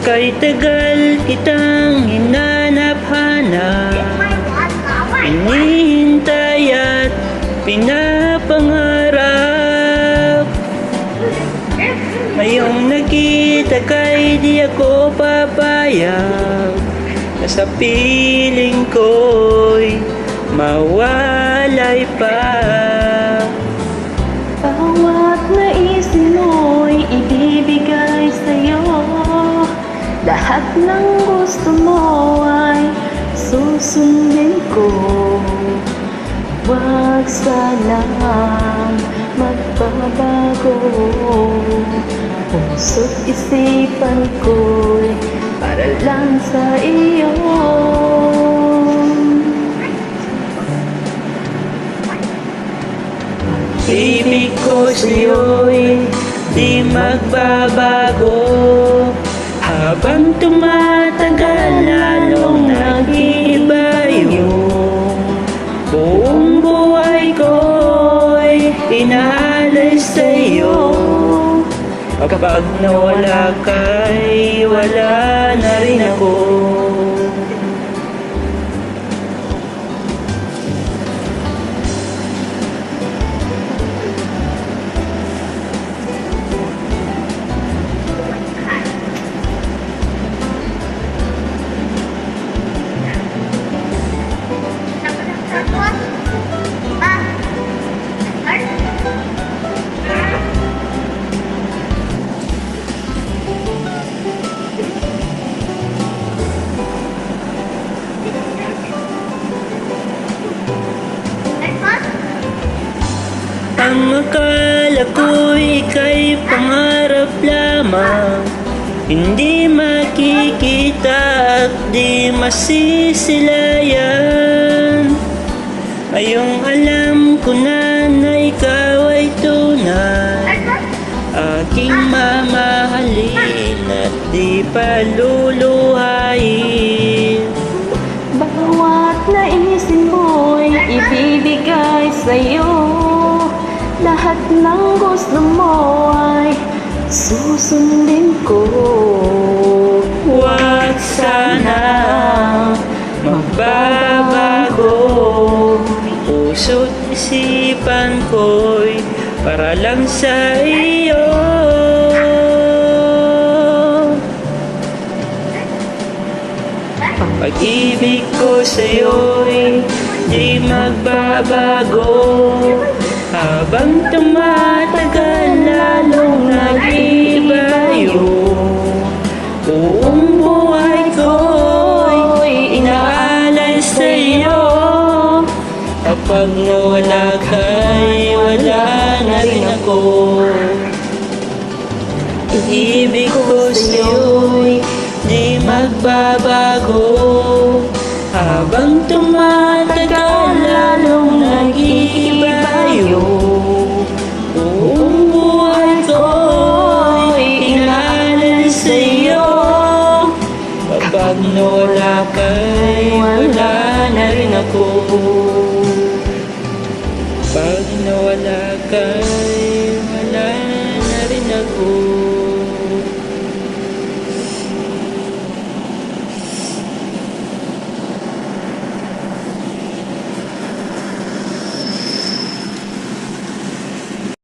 Kay tagal kitang hinanap-hanap, hinihintay at pinapangarap. Ngayong nakita kay di ako papayag na sa piling ko'y mawalay pa. Bawat naisin mo'y ibibigay sa'yo. Lahat ng gusto mo ay susundin ko. Huwag sanang magbabago. Puso't isipan ko'y para lang sa iyo. Ibig ko sa'yo'y di magbabago. Habang tumatagal lalong nag-iiba yung buong buhay ko'y inaalay sa'yo. Kapag nawala ka'y wala na rin ako. Ang akala ko'y ika'y pangarap lamang, hindi makikita at di masisilayan. Ngayong alam ko na ikaw ay tunay, aking mamahalin at di paluluhain. Bawat naisin mo'y ibibigay sa'yo. Lahat ng gusto mo ay susundin ko. Huwag sana magbabago. Puso't isipan ko'y para lang sa iyo. Pag-ibig ko sa'yo'y di magbabago. Habang tumatagal lalong nag-iiba yung buong buhay ko'y inaalay sa'yo. Kapag nawala ka'y wala na rin ako. Ibig ko sa'yo'y di magbabago. Habang tumatagal lalong nag-iiba yung buong buhay ko'y inaalay sa'yo. Kapag nawala ka'y wala na rin ako. Pag nawala ka'y